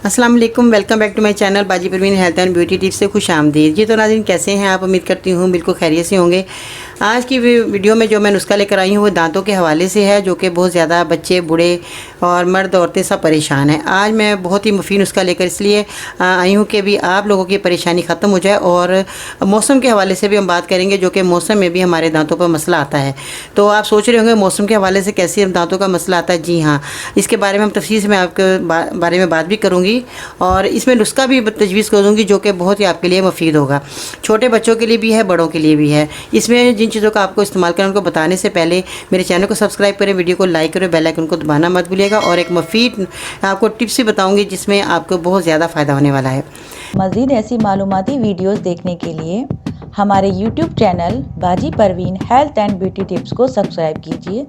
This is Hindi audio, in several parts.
अस्सलाम वालेकुम, welcome back to my channel Baji Parveen health and beauty tips से खुश आमदीद। जी तो नाज़रीन, कैसे हैं आप? उम्मीद करती हूँ बिल्कुल खैरियत से होंगे। आज की वीडियो में जो मैं नुस्खा लेकर आई हूँ वो दांतों के हवाले से है, जो कि बहुत ज़्यादा बच्चे, बूढ़े और मर्द औरतें सब परेशान हैं। आज मैं बहुत ही मुफीद नुस्खा लेकर इसलिए आई हूँ कि भी आप लोगों की परेशानी ख़त्म हो जाए। और मौसम के हवाले से भी हम बात करेंगे, जो कि मौसम में भी हमारे दांतों पर मसला आता है। तो आप सोच रहे होंगे मौसम के हवाले से कैसे दांतों का मसला आता है। जी हाँ, इसके बारे में हम तफसील से मैं आपके बारे में बात भी करूँगी और इसमें नुस्खा भी तजवीज़ करूँगी, जो कि बहुत ही आपके लिए मुफीद होगा। छोटे बच्चों के लिए भी है, बड़ों के लिए भी है। इसमें जिन चीज़ों का आपको इस्तेमाल करना उनको बताने से पहले मेरे चैनल को सब्सक्राइब करें, वीडियो को लाइक करें, बेल आइकन को दबाना मत भूलिएगा। और एक मुफीद आपको टिप्स भी बताऊँगी जिसमें आपको बहुत ज़्यादा फ़ायदा होने वाला है। मज़ीद ऐसी मालूमाती वीडियोस देखने के लिए हमारे YouTube channel Baji Parveen health and beauty tips को सब्सक्राइब कीजिए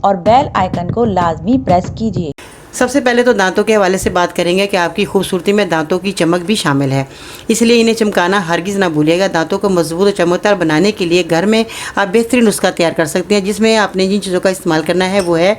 और बेल आइकन को लाजमी प्रेस कीजिए। सबसे पहले तो दांतों के हवाले से बात करेंगे कि आपकी खूबसूरती में दांतों की चमक भी शामिल है, इसलिए इन्हें चमकाना हरगिज़ ना भूलिएगा। दांतों को मजबूत और चमकदार बनाने के लिए घर में आप बेहतरीन नुस्खा तैयार कर सकते हैं, जिसमें आपने जिन चीज़ों का इस्तेमाल करना है वो है,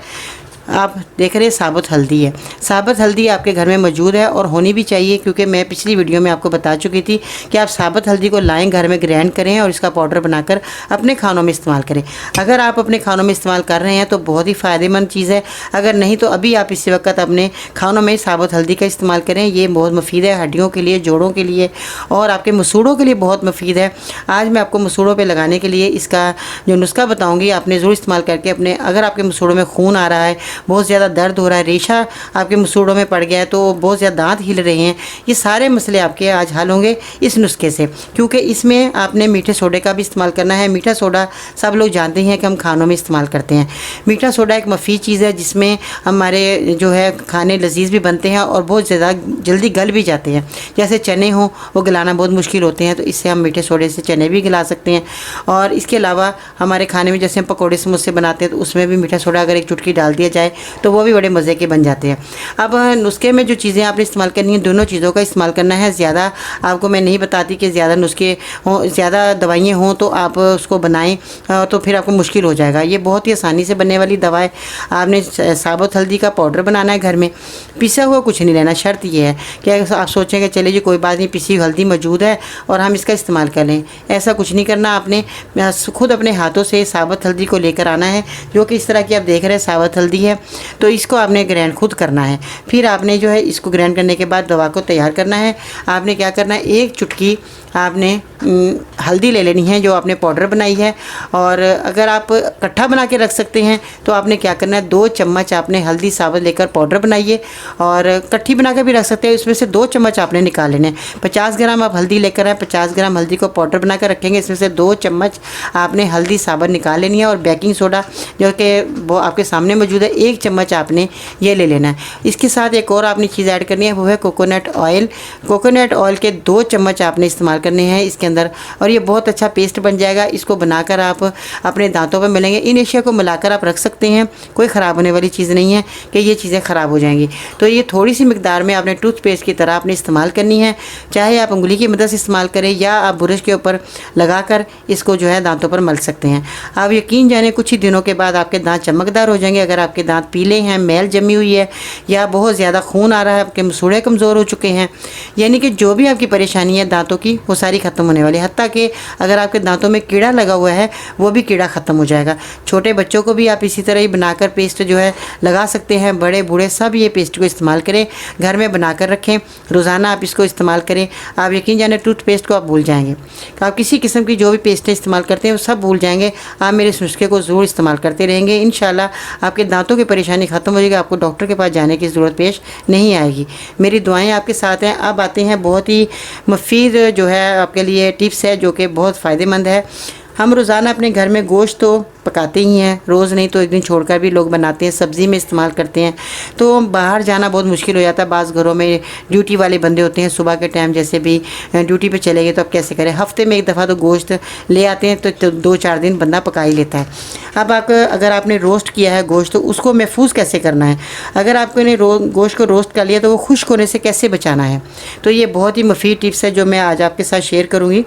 आप देख रहे हैं साबुत हल्दी है। साबुत हल्दी आपके घर में मौजूद है और होनी भी चाहिए, क्योंकि मैं पिछली वीडियो में आपको बता चुकी थी कि आप साबुत हल्दी को लाएं, घर में ग्राइंड करें और इसका पाउडर बनाकर अपने खानों में इस्तेमाल करें। अगर आप अपने खानों में इस्तेमाल कर रहे हैं तो बहुत ही फ़ायदेमंद चीज़ है। अगर नहीं तो अभी आप इसी वक्त अपने खानों में साबुत हल्दी का इस्तेमाल करें। ये बहुत मुफीद है हड्डियों के लिए, जोड़ों के लिए और आपके मसूड़ों के लिए बहुत मुफीद है। आज मैं आपको मसूड़ों पर लगाने के लिए इसका जो नुस्खा बताऊँगी, आपने ज़रूर इस्तेमाल करके अपने, अगर आपके मसूड़ों में खून आ रहा है, बहुत ज़्यादा दर्द हो रहा है, रेशा आपके मसूड़ों में पड़ गया है, तो बहुत ज़्यादा दांत हिल रहे हैं, ये सारे मसले आपके आज हल होंगे इस नुस्खे से। क्योंकि इसमें आपने मीठे सोडे का भी इस्तेमाल करना है। मीठा सोडा सब लोग जानते हैं कि हम खानों में इस्तेमाल करते हैं। मीठा सोडा एक मुफीद चीज़ है, जिसमें हमारे जो है खाने लजीज भी बनते हैं और बहुत ज़्यादा जल्दी गल भी जाते हैं। जैसे चने हों, वो गलाना बहुत मुश्किल होते हैं, तो इससे हम मीठे सोडे से चने भी गला सकते हैं। और इसके अलावा हमारे खाने में जैसे हम पकौड़े समोसे बनाते हैं, तो उसमें भी मीठा सोडा अगर एक चुटकी डाल दिया जाए तो वो भी बड़े मज़े के बन जाते हैं। अब नुस्खे में जो चीज़ें आपने इस्तेमाल करनी है, दोनों चीज़ों का इस्तेमाल करना है। ज़्यादा आपको मैं नहीं बताती कि ज़्यादा नुस्खे हों, ज़्यादा दवाइयाँ हों तो आप उसको बनाएं तो फिर आपको मुश्किल हो जाएगा। ये बहुत ही आसानी से बनने वाली दवा है। आपने साबुत हल्दी का पाउडर बनाना है घर में, पिसा हुआ कुछ नहीं लेना। शर्त ये है कि आप सोचें कि चलिए जी कोई बात नहीं, पिसी हल्दी मौजूद है और हम इसका इस्तेमाल कर लें, ऐसा कुछ नहीं करना। आपने खुद अपने हाथों से साबुत हल्दी को लेकर आना है, जो कि इस तरह की आप देख रहे हैं साबुत हल्दी है। तो इसको आपने ग्राइंड खुद करना है। फिर आपने जो है इसको ग्राइंड करने के बाद दवा को तैयार करना है। आपने क्या करना है, एक चुटकी आपने हल्दी ले लेनी है जो आपने पाउडर बनाई है। और अगर आप इकट्ठा बना के रख सकते हैं तो आपने क्या करना है, 2 चम्मच आपने हल्दी साबुत लेकर पाउडर बनाइए और इकट्ठी बना के भी रख सकते हैं। उसमें से 2 चम्मच आपने निकाल लेने हैं। 50 ग्राम आप हल्दी लेकर आए, 50 ग्राम हल्दी को पाउडर बना कर रखेंगे। इसमें से 2 चम्मच आपने हल्दी साबुत निकाल लेनी है और बेकिंग सोडा जो कि वो आपके सामने मौजूद है, 1 चम्मच आपने ये ले लेना है। इसके साथ एक और आपने चीज़ ऐड करनी है, वो है कोकोनट ऑयल। कोकोनट ऑयल के 2 चम्मच आपने इस्तेमाल करने हैं इसके अंदर और ये बहुत अच्छा पेस्ट बन जाएगा। इसको बनाकर आप अपने दांतों पर मिलेंगे। इन एशिया को मिलाकर आप रख सकते हैं, कोई ख़राब होने वाली चीज़ नहीं है कि ये चीज़ें ख़राब हो जाएंगी। तो ये थोड़ी सी मिकदार में आपने टूथपेस्ट की तरह आपने इस्तेमाल करनी है। चाहे आप उंगली की मदद से इस्तेमाल करें या आप ब्रश के ऊपर लगाकर इसको जो है दांतों पर मल सकते हैं। आप यकीन जाने कुछ ही दिनों के बाद आपके दांत चमकदार हो जाएंगे। अगर आपके दांत पीले हैं, मैल जमी हुई है या बहुत ज़्यादा खून आ रहा है, आपके मसूड़े कमज़ोर हो चुके हैं, यानी कि जो भी आपकी परेशानी है दांतों की, वो सारी ख़त्म होने वाली है। हत्ता कि अगर आपके दांतों में कीड़ा लगा हुआ है वो भी कीड़ा ख़त्म हो जाएगा। छोटे बच्चों को भी आप इसी तरह ही बनाकर पेस्ट जो है लगा सकते हैं। बड़े बूढ़े सब ये पेस्ट को इस्तेमाल करें, घर में बनाकर रखें, रोज़ाना आप इसको इस्तेमाल करें। आप यकीन जाने टूथपेस्ट को आप भूल जाएंगे। आप किसी किस्म की जो भी पेस्टें इस्तेमाल करते हैं वो सब भूल जाएंगे। आप मेरे इस नुस्खे को ज़रूर इस्तेमाल करते रहेंगे, इंशाल्लाह आपके दांतों की परेशानी ख़त्म हो जाएगी। आपको डॉक्टर के पास जाने की ज़रूरत पेश नहीं आएगी। मेरी दुआएं आपके साथ हैं। अब आते हैं बहुत ही मुफीद जो है आपके लिए टिप्स है, जो कि बहुत फ़ायदेमंद है। हम रोज़ाना अपने घर में गोश्त तो पकाते ही हैं, रोज़ नहीं तो एक दिन छोड़कर भी लोग बनाते हैं, सब्ज़ी में इस्तेमाल करते हैं। तो बाहर जाना बहुत मुश्किल हो जाता है। बाज़ घरों में ड्यूटी वाले बंदे होते हैं, सुबह के टाइम जैसे भी ड्यूटी पे चले गए तो अब कैसे करें। हफ्ते में एक दफ़ा तो गोश्त ले आते हैं, तो 2-4 दिन बंदा पका ही लेता है। अब आप अगर आपने रोस्ट किया है गोश्त, तो उसको महफूज कैसे करना है। अगर आपने गोश्त को रोस्ट कर लिया तो वो खुश्क होने से कैसे बचाना है, तो ये बहुत ही मुफीद टिप्स है जो मैं आज आपके साथ शेयर करूँगी।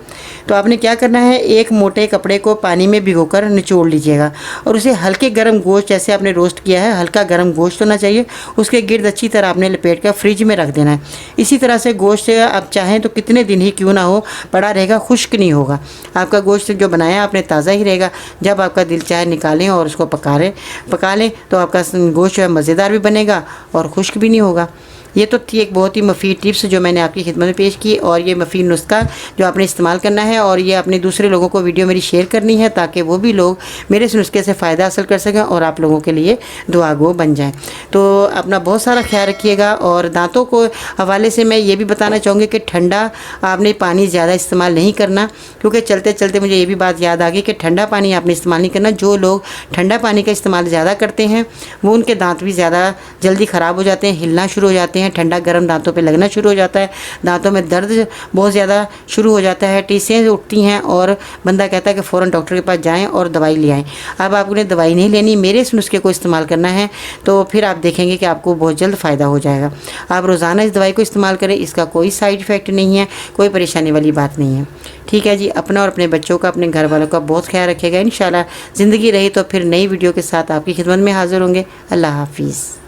तो आपने क्या करना है, एक मोटे कपड़े को पानी में भिगोकर निचोड़ लीजिए। लीजिएगा और उसे हल्के गर्म गोश्त जैसे आपने रोस्ट किया है हल्का गर्म गोश्त होना चाहिए, उसके गिर्द अच्छी तरह आपने लपेट कर फ्रिज में रख देना है। इसी तरह से गोश्त आप चाहें तो कितने दिन ही क्यों ना हो पड़ा रहेगा, खुश्क नहीं होगा। आपका गोश्त जो बनाया आपने ताज़ा ही रहेगा। जब आपका दिल चाहे निकालें और उसको पका लें तो आपका गोश्त जो है मज़ेदार भी बनेगा और खुश्क भी नहीं होगा। ये तो थी एक बहुत ही मफीद टिप्स जो मैंने आपकी खिदमत में पेश की और ये मफीद नुस्खा जो आपने इस्तेमाल करना है और ये अपने दूसरे लोगों को वीडियो मेरी शेयर करनी है ताकि वो भी लोग मेरे इस नुस्खे से फ़ायदा हासिल कर सकें और आप लोगों के लिए दुआगो बन जाएं। तो अपना बहुत सारा ख्याल रखिएगा। और दांतों को हवाले से मैं ये भी बताना चाहूँगी कि ठंडा आपने पानी ज़्यादा इस्तेमाल नहीं करना, क्योंकि चलते चलते मुझे ये भी बात याद आ गई कि ठंडा पानी आपने इस्तेमाल नहीं करना। जो लोग ठंडा पानी का इस्तेमाल ज़्यादा करते हैं वो उनके दांत भी ज़्यादा जल्दी ख़राब हो जाते हैं, हिलना शुरू हो जाते हैं, ठंडा गर्म दांतों पे लगना शुरू हो जाता है, दांतों में दर्द बहुत ज़्यादा शुरू हो जाता है, टीसें उठती हैं और बंदा कहता है कि फ़ौरन डॉक्टर के पास जाएं और दवाई ले आएँ। अब आपने दवाई नहीं लेनी, मेरे इस नुस्खे को इस्तेमाल करना है तो फिर आप देखेंगे कि आपको बहुत जल्द फ़ायदा हो जाएगा। आप रोज़ाना इस दवाई को इस्तेमाल करें, इसका कोई साइड इफ़ेक्ट नहीं है, कोई परेशानी वाली बात नहीं है। ठीक है जी, अपना और अपने बच्चों का, अपने घर वालों का बहुत ख्याल रखिएगा। इंशाल्लाह ज़िंदगी रही तो फिर नई वीडियो के साथ आपकी खिदमत में हाज़िर होंगे। अल्लाह हाफिज़।